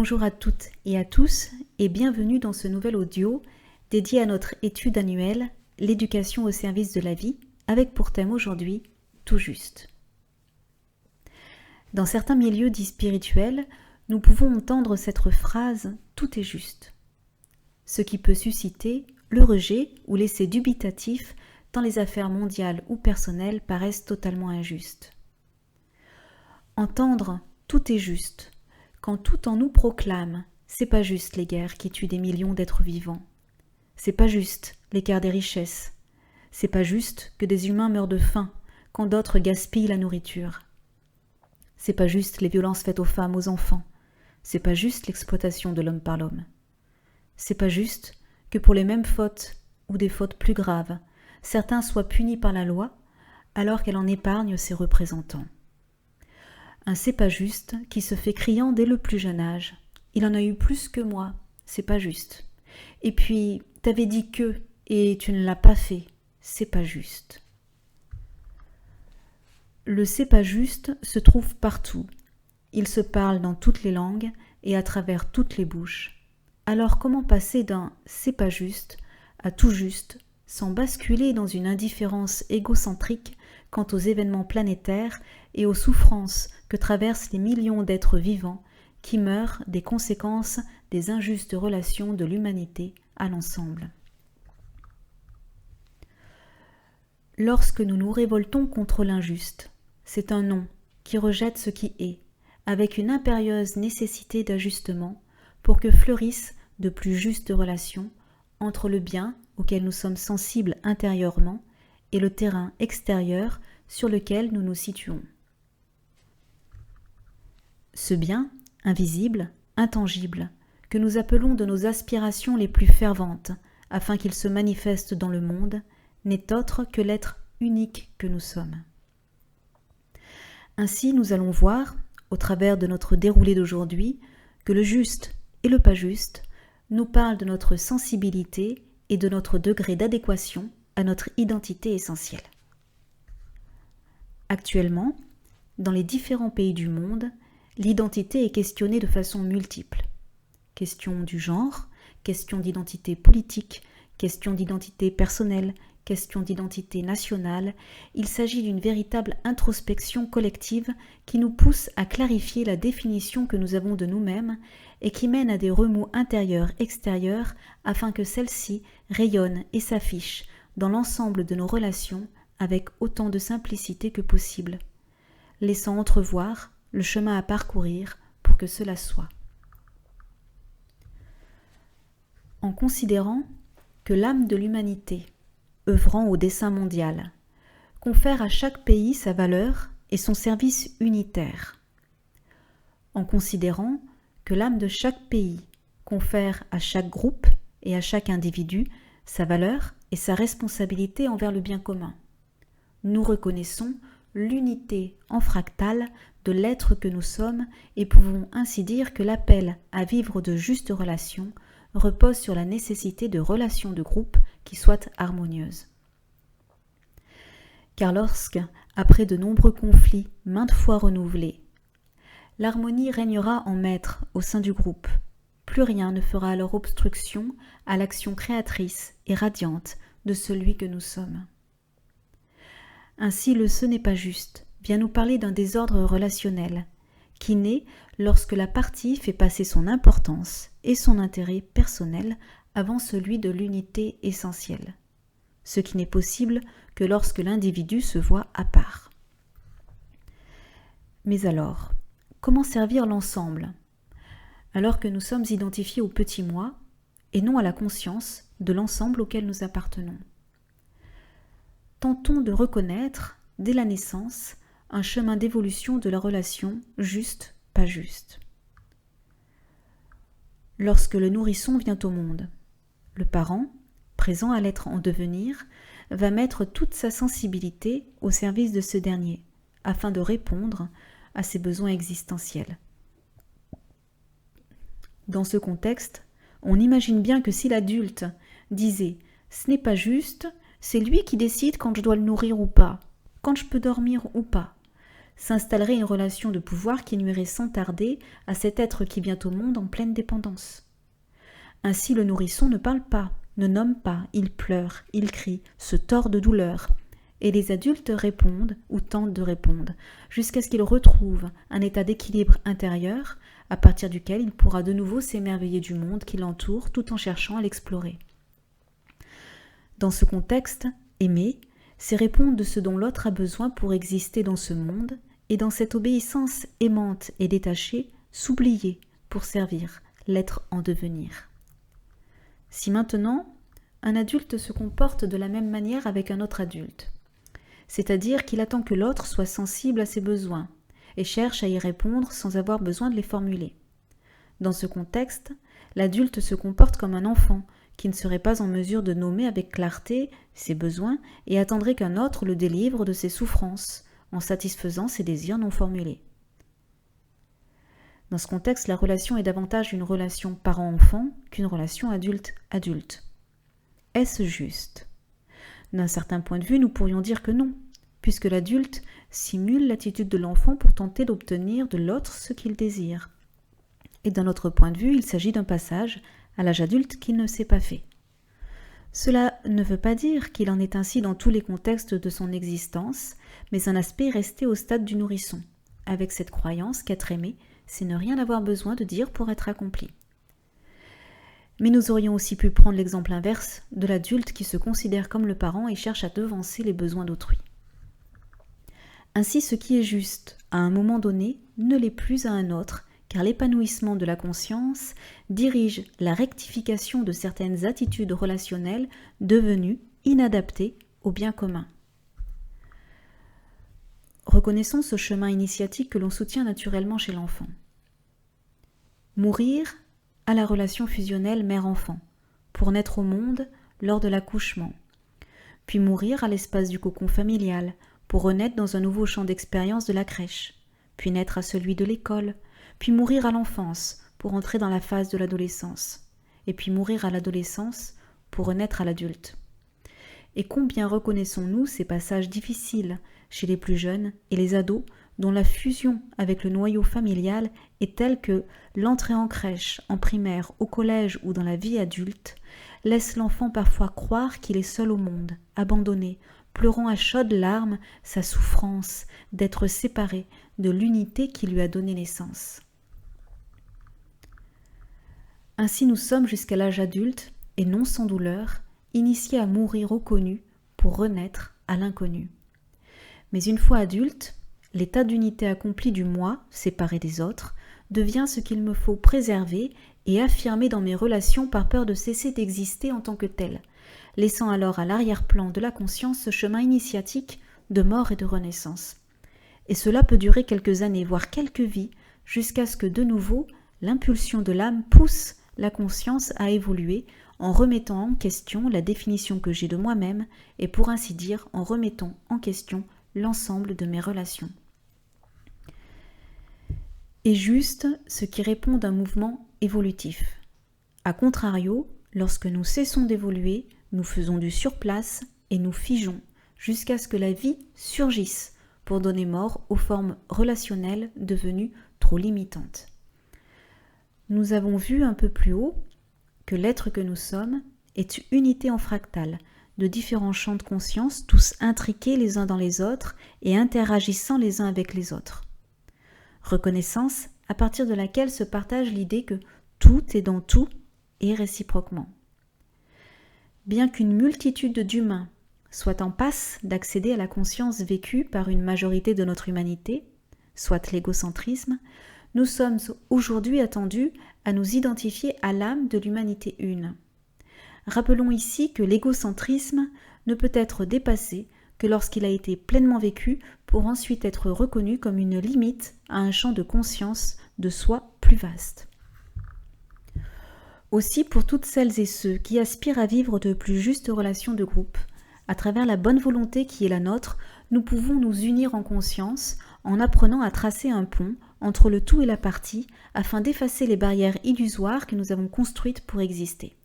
Bonjour à toutes et à tous et bienvenue dans ce nouvel audio dédié à notre étude annuelle « L'éducation au service de la vie » avec pour thème aujourd'hui « Tout juste ». Dans certains milieux dits spirituels, nous pouvons entendre cette phrase « tout est juste », ce qui peut susciter le rejet ou laisser dubitatif tant les affaires mondiales ou personnelles paraissent totalement injustes. Entendre « tout est juste » quand tout en nous proclame « c'est pas juste les guerres qui tuent des millions d'êtres vivants », c'est pas juste l'écart des richesses, c'est pas juste que des humains meurent de faim quand d'autres gaspillent la nourriture, c'est pas juste les violences faites aux femmes, aux enfants, c'est pas juste l'exploitation de l'homme par l'homme, c'est pas juste que pour les mêmes fautes ou des fautes plus graves, certains soient punis par la loi alors qu'elle en épargne ses représentants. Un c'est pas juste qui se fait criant dès le plus jeune âge. Il en a eu plus que moi, c'est pas juste. Et puis, t'avais dit que, et tu ne l'as pas fait, c'est pas juste. Le c'est pas juste se trouve partout. Il se parle dans toutes les langues et à travers toutes les bouches. Alors comment passer d'un c'est pas juste à tout juste sans basculer dans une indifférence égocentrique quant aux événements planétaires et aux souffrances que traversent les millions d'êtres vivants qui meurent des conséquences des injustes relations de l'humanité à l'ensemble. Lorsque nous nous révoltons contre l'injuste, c'est un non qui rejette ce qui est, avec une impérieuse nécessité d'ajustement pour que fleurissent de plus justes relations entre le bien auquel nous sommes sensibles intérieurement et le terrain extérieur sur lequel nous nous situons. Ce bien, invisible, intangible, que nous appelons de nos aspirations les plus ferventes, afin qu'il se manifeste dans le monde, n'est autre que l'être unique que nous sommes. Ainsi, nous allons voir, au travers de notre déroulé d'aujourd'hui, que le juste et le pas juste nous parlent de notre sensibilité et de notre degré d'adéquation à notre identité essentielle. Actuellement, dans les différents pays du monde, l'identité est questionnée de façon multiple. Question du genre, question d'identité politique, question d'identité personnelle, question d'identité nationale. Il s'agit d'une véritable introspection collective qui nous pousse à clarifier la définition que nous avons de nous-mêmes et qui mène à des remous intérieurs-extérieurs afin que celle-ci rayonne et s'affiche dans l'ensemble de nos relations avec autant de simplicité que possible, laissant entrevoir le chemin à parcourir pour que cela soit. En considérant que l'âme de l'humanité, œuvrant au dessein mondial, confère à chaque pays sa valeur et son service unitaire. En considérant que l'âme de chaque pays confère à chaque groupe et à chaque individu sa valeur et sa responsabilité envers le bien commun. Nous reconnaissons l'unité en fractale de l'être que nous sommes et pouvons ainsi dire que l'appel à vivre de justes relations repose sur la nécessité de relations de groupe qui soient harmonieuses. Car lorsque, après de nombreux conflits maintes fois renouvelés, l'harmonie régnera en maître au sein du groupe, plus rien ne fera alors obstruction à l'action créatrice et radiante de celui que nous sommes. Ainsi, le « ce n'est pas juste » vient nous parler d'un désordre relationnel qui naît lorsque la partie fait passer son importance et son intérêt personnel avant celui de l'unité essentielle, ce qui n'est possible que lorsque l'individu se voit à part. Mais alors, comment servir l'ensemble, alors que nous sommes identifiés au petit moi et non à la conscience de l'ensemble auquel nous appartenons? Tentons de reconnaître, dès la naissance, un chemin d'évolution de la relation juste-pas juste. Lorsque le nourrisson vient au monde, le parent, présent à l'être en devenir, va mettre toute sa sensibilité au service de ce dernier, afin de répondre à ses besoins existentiels. Dans ce contexte, on imagine bien que si l'adulte disait « ce n'est pas juste », c'est lui qui décide quand je dois le nourrir ou pas, quand je peux dormir ou pas. s'installerait une relation de pouvoir qui nuirait sans tarder à cet être qui vient au monde en pleine dépendance. Ainsi le nourrisson ne parle pas, ne nomme pas, il pleure, il crie, se tord de douleur, et les adultes répondent ou tentent de répondre, jusqu'à ce qu'ils retrouvent un état d'équilibre intérieur, à partir duquel il pourra de nouveau s'émerveiller du monde qui l'entoure tout en cherchant à l'explorer. Dans ce contexte, aimer, c'est répondre de ce dont l'autre a besoin pour exister dans ce monde, et dans cette obéissance aimante et détachée, s'oublier pour servir l'être en devenir. Si maintenant, un adulte se comporte de la même manière avec un autre adulte, c'est-à-dire qu'il attend que l'autre soit sensible à ses besoins et cherche à y répondre sans avoir besoin de les formuler. Dans ce contexte, l'adulte se comporte comme un enfant qui ne serait pas en mesure de nommer avec clarté ses besoins et attendrait qu'un autre le délivre de ses souffrances en satisfaisant ses désirs non formulés. Dans ce contexte, la relation est davantage une relation parent-enfant qu'une relation adulte-adulte. Est-ce juste ? D'un certain point de vue, nous pourrions dire que non, puisque l'adulte simule l'attitude de l'enfant pour tenter d'obtenir de l'autre ce qu'il désire. Et d'un autre point de vue, il s'agit d'un passage à l'âge adulte qu'il ne s'est pas fait. Cela ne veut pas dire qu'il en est ainsi dans tous les contextes de son existence, mais un aspect resté au stade du nourrisson, avec cette croyance qu'être aimé, c'est ne rien avoir besoin de dire pour être accompli. Mais nous aurions aussi pu prendre l'exemple inverse de l'adulte qui se considère comme le parent et cherche à devancer les besoins d'autrui. Ainsi, ce qui est juste à un moment donné ne l'est plus à un autre, car l'épanouissement de la conscience dirige la rectification de certaines attitudes relationnelles devenues inadaptées au bien commun. Reconnaissons ce chemin initiatique que l'on soutient naturellement chez l'enfant. Mourir à la relation fusionnelle mère-enfant, pour naître au monde lors de l'accouchement, puis mourir à l'espace du cocon familial, pour renaître dans un nouveau champ d'expérience de la crèche, puis naître à celui de l'école, puis mourir à l'enfance, pour entrer dans la phase de l'adolescence, et puis mourir à l'adolescence, pour renaître à l'adulte. Et combien reconnaissons-nous ces passages difficiles chez les plus jeunes et les ados dont la fusion avec le noyau familial est telle que l'entrée en crèche, en primaire, au collège ou dans la vie adulte laisse l'enfant parfois croire qu'il est seul au monde, abandonné, pleurant à chaudes larmes sa souffrance d'être séparé de l'unité qui lui a donné naissance. Ainsi nous sommes jusqu'à l'âge adulte, et non sans douleur, initiés à mourir au connu pour renaître à l'inconnu. Mais une fois adulte, l'état d'unité accompli du moi, séparé des autres, devient ce qu'il me faut préserver et affirmer dans mes relations par peur de cesser d'exister en tant que tel, laissant alors à l'arrière-plan de la conscience ce chemin initiatique de mort et de renaissance. Et cela peut durer quelques années, voire quelques vies, jusqu'à ce que de nouveau l'impulsion de l'âme pousse la conscience à évoluer en remettant en question la définition que j'ai de moi-même et pour ainsi dire en remettant en question l'ensemble de mes relations. Et juste ce qui répond d'un mouvement évolutif. A contrario, lorsque nous cessons d'évoluer, nous faisons du surplace et nous figeons jusqu'à ce que la vie surgisse pour donner mort aux formes relationnelles devenues trop limitantes. Nous avons vu un peu plus haut que l'être que nous sommes est unité en fractal, de différents champs de conscience, tous intriqués les uns dans les autres et interagissant les uns avec les autres. Reconnaissance à partir de laquelle se partage l'idée que tout est dans tout et réciproquement. Bien qu'une multitude d'humains soit en passe d'accéder à la conscience vécue par une majorité de notre humanité, soit l'égocentrisme, nous sommes aujourd'hui attendus à nous identifier à l'âme de l'humanité une. Rappelons ici que l'égocentrisme ne peut être dépassé que lorsqu'il a été pleinement vécu pour ensuite être reconnu comme une limite à un champ de conscience de soi plus vaste. Aussi, pour toutes celles et ceux qui aspirent à vivre de plus justes relations de groupe, à travers la bonne volonté qui est la nôtre, nous pouvons nous unir en conscience en apprenant à tracer un pont entre le tout et la partie afin d'effacer les barrières illusoires que nous avons construites pour exister.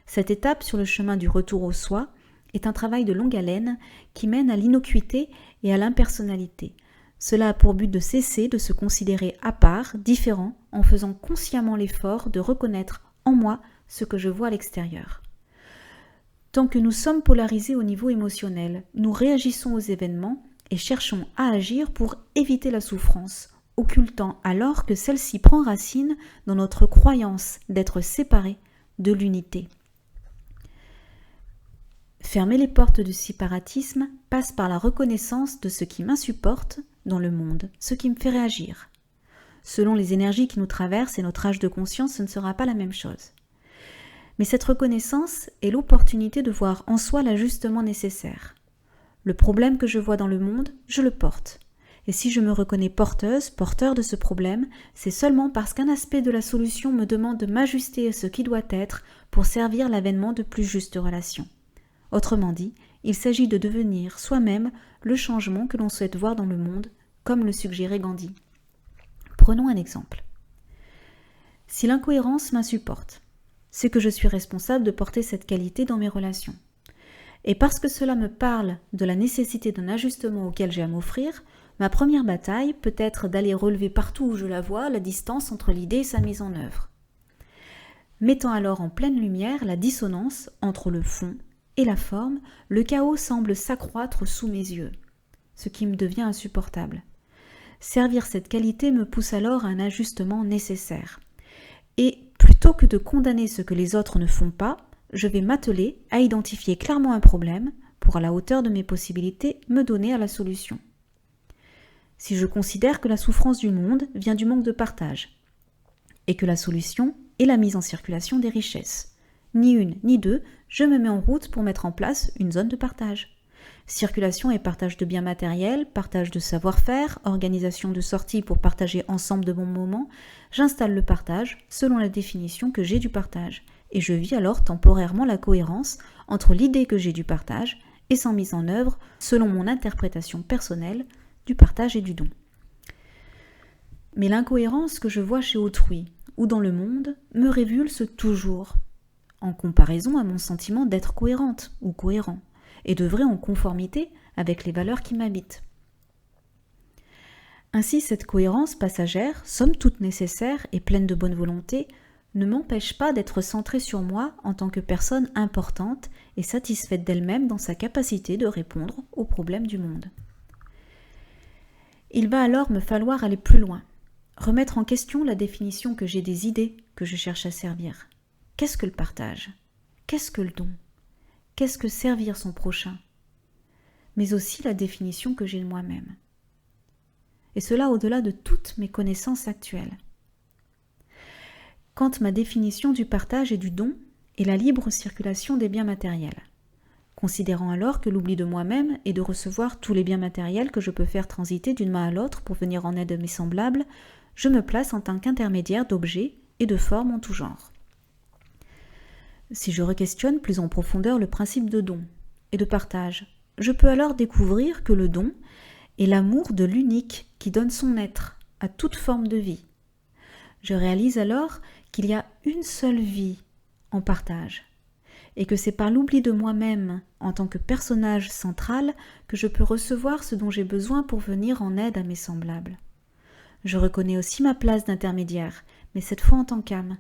Cette étape sur le chemin du retour au soi est un travail de longue haleine qui mène à l'innocuité et à l'impersonnalité, Cela a pour but de cesser de se considérer à part, différent, en faisant consciemment l'effort de reconnaître en moi ce que je vois à l'extérieur. Tant que nous sommes polarisés au niveau émotionnel, nous réagissons aux événements et cherchons à agir pour éviter la souffrance, occultant alors que celle-ci prend racine dans notre croyance d'être séparés de l'unité. Fermer les portes du séparatisme passe par la reconnaissance de ce qui m'insupporte dans le monde, ce qui me fait réagir. Selon les énergies qui nous traversent et notre âge de conscience, ce ne sera pas la même chose. Mais cette reconnaissance est l'opportunité de voir en soi l'ajustement nécessaire. Le problème que je vois dans le monde, je le porte. Et si je me reconnais porteuse, porteur de ce problème, c'est seulement parce qu'un aspect de la solution me demande de m'ajuster à ce qui doit être pour servir l'avènement de plus justes relations. Autrement dit, il s'agit de devenir soi-même le changement que l'on souhaite voir dans le monde, comme le suggérait Gandhi. Prenons un exemple. Si l'incohérence m'insupporte, c'est que je suis responsable de porter cette qualité dans mes relations. Et parce que cela me parle de la nécessité d'un ajustement auquel j'ai à m'offrir, ma première bataille peut être d'aller relever partout où je la vois la distance entre l'idée et sa mise en œuvre. Mettant alors en pleine lumière la dissonance entre le fond et la forme, le chaos semble s'accroître sous mes yeux, ce qui me devient insupportable. Servir cette qualité me pousse alors à un ajustement nécessaire. Et plutôt que de condamner ce que les autres ne font pas, je vais m'atteler à identifier clairement un problème pour, à la hauteur de mes possibilités, me donner à la solution. Si je considère que la souffrance du monde vient du manque de partage, et que la solution est la mise en circulation des richesses, ni une ni deux, je me mets en route pour mettre en place une zone de partage. Circulation et partage de biens matériels, partage de savoir-faire, organisation de sorties pour partager ensemble de bons moments, j'installe le partage selon la définition que j'ai du partage, et je vis alors temporairement la cohérence entre l'idée que j'ai du partage et sa mise en œuvre selon mon interprétation personnelle du partage et du don. Mais l'incohérence que je vois chez autrui ou dans le monde me révulse toujours, en comparaison à mon sentiment d'être cohérente ou cohérent, et d'œuvrer en conformité avec les valeurs qui m'habitent. Ainsi, cette cohérence passagère, somme toute nécessaire et pleine de bonne volonté, ne m'empêche pas d'être centrée sur moi en tant que personne importante et satisfaite d'elle-même dans sa capacité de répondre aux problèmes du monde. Il va alors me falloir aller plus loin, remettre en question la définition que j'ai des idées que je cherche à servir. Qu'est-ce que le partage ? Qu'est-ce que le don ? Qu'est-ce que servir son prochain ? Mais aussi la définition que j'ai de moi-même. Et cela au-delà de toutes mes connaissances actuelles. Quand ma définition du partage et du don est la libre circulation des biens matériels, considérant alors que l'oubli de moi-même est de recevoir tous les biens matériels que je peux faire transiter d'une main à l'autre pour venir en aide à mes semblables, je me place en tant qu'intermédiaire d'objets et de formes en tout genre. Si je re-questionne plus en profondeur le principe de don et de partage, je peux alors découvrir que le don est l'amour de l'unique qui donne son être à toute forme de vie. Je réalise alors qu'il y a une seule vie en partage et que c'est par l'oubli de moi-même en tant que personnage central que je peux recevoir ce dont j'ai besoin pour venir en aide à mes semblables. Je reconnais aussi ma place d'intermédiaire, mais cette fois en tant qu'âme,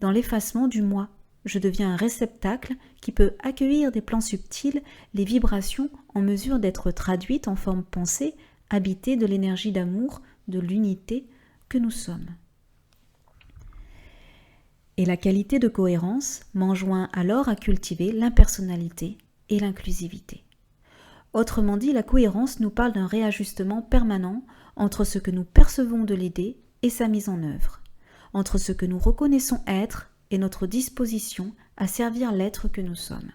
dans l'effacement du moi. Je deviens un réceptacle qui peut accueillir des plans subtils, les vibrations en mesure d'être traduites en forme pensée, habitée de l'énergie d'amour, de l'unité que nous sommes. Et la qualité de cohérence m'enjoint alors à cultiver l'impersonnalité et l'inclusivité. Autrement dit, la cohérence nous parle d'un réajustement permanent entre ce que nous percevons de l'idée et sa mise en œuvre, entre ce que nous reconnaissons être et notre disposition à servir l'être que nous sommes.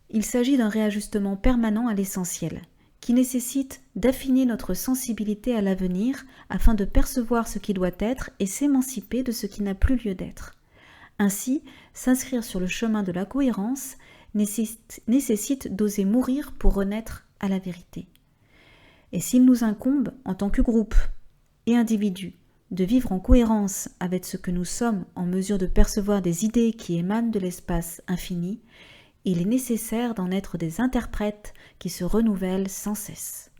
Il s'agit d'un réajustement permanent à l'essentiel, qui nécessite d'affiner notre sensibilité à l'avenir afin de percevoir ce qui doit être et s'émanciper de ce qui n'a plus lieu d'être. Ainsi, s'inscrire sur le chemin de la cohérence nécessite d'oser mourir pour renaître à la vérité. Et s'il nous incombe, en tant que groupe et individu, de vivre en cohérence avec ce que nous sommes en mesure de percevoir des idées qui émanent de l'espace infini, il est nécessaire d'en être des interprètes qui se renouvellent sans cesse.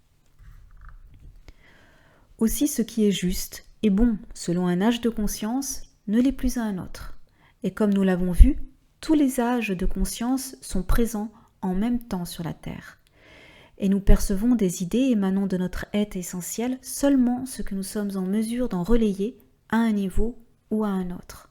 Aussi ce qui est juste et bon selon un âge de conscience ne l'est plus à un autre. Et comme nous l'avons vu, tous les âges de conscience sont présents en même temps sur la Terre. Et nous percevons des idées émanant de notre être essentiel seulement ce que nous sommes en mesure d'en relayer à un niveau ou à un autre.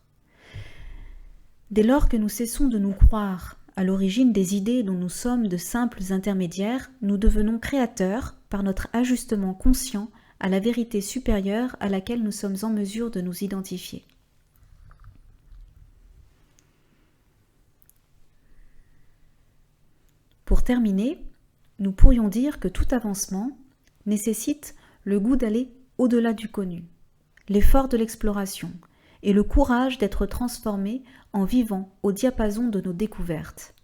Dès lors que nous cessons de nous croire à l'origine des idées dont nous sommes de simples intermédiaires, nous devenons créateurs par notre ajustement conscient à la vérité supérieure à laquelle nous sommes en mesure de nous identifier. Pour terminer, nous pourrions dire que tout avancement nécessite le goût d'aller au-delà du connu, l'effort de l'exploration et le courage d'être transformé en vivant au diapason de nos découvertes.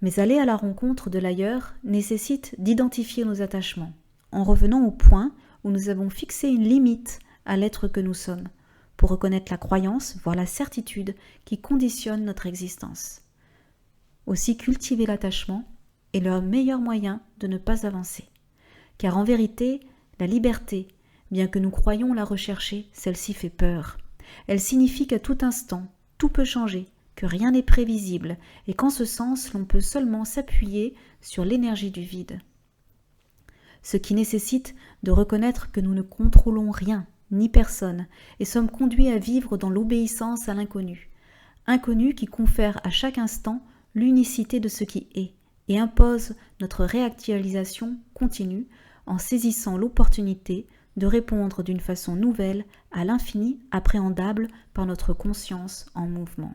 Mais aller à la rencontre de l'ailleurs nécessite d'identifier nos attachements, en revenant au point où nous avons fixé une limite à l'être que nous sommes, pour reconnaître la croyance, voire la certitude qui conditionne notre existence. Aussi cultiver l'attachement est le meilleur moyen de ne pas avancer. Car en vérité, la liberté, bien que nous croyions la rechercher, celle-ci fait peur. Elle signifie qu'à tout instant, tout peut changer, que rien n'est prévisible, et qu'en ce sens, l'on peut seulement s'appuyer sur l'énergie du vide. Ce qui nécessite de reconnaître que nous ne contrôlons rien, ni personne, et sommes conduits à vivre dans l'obéissance à l'inconnu. Inconnu qui confère à chaque instant l'unicité de ce qui est, et impose notre réactualisation continue en saisissant l'opportunité de répondre d'une façon nouvelle à l'infini appréhendable par notre conscience en mouvement.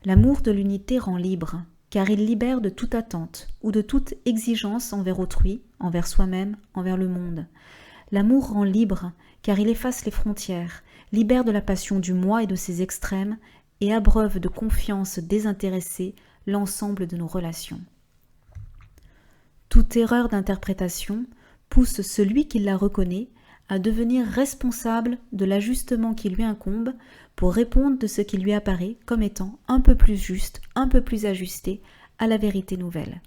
L'amour de l'unité rend libre, car il libère de toute attente ou de toute exigence envers autrui, envers soi-même, envers le monde. L'amour rend libre, car il efface les frontières, libère de la passion du moi et de ses extrêmes, et abreuve de confiance désintéressée l'ensemble de nos relations. Toute erreur d'interprétation pousse celui qui la reconnaît à devenir responsable de l'ajustement qui lui incombe pour répondre de ce qui lui apparaît comme étant un peu plus juste, un peu plus ajusté à la vérité nouvelle.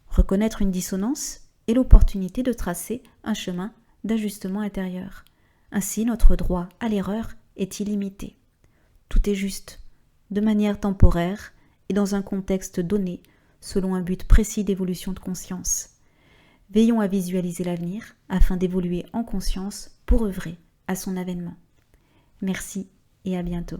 Reconnaître une dissonance est l'opportunité de tracer un chemin d'ajustement intérieur. Ainsi, notre droit à l'erreur est illimité. Tout est juste, de manière temporaire et dans un contexte donné, selon un but précis d'évolution de conscience. Veillons à visualiser l'avenir afin d'évoluer en conscience pour œuvrer à son avènement. Merci et à bientôt.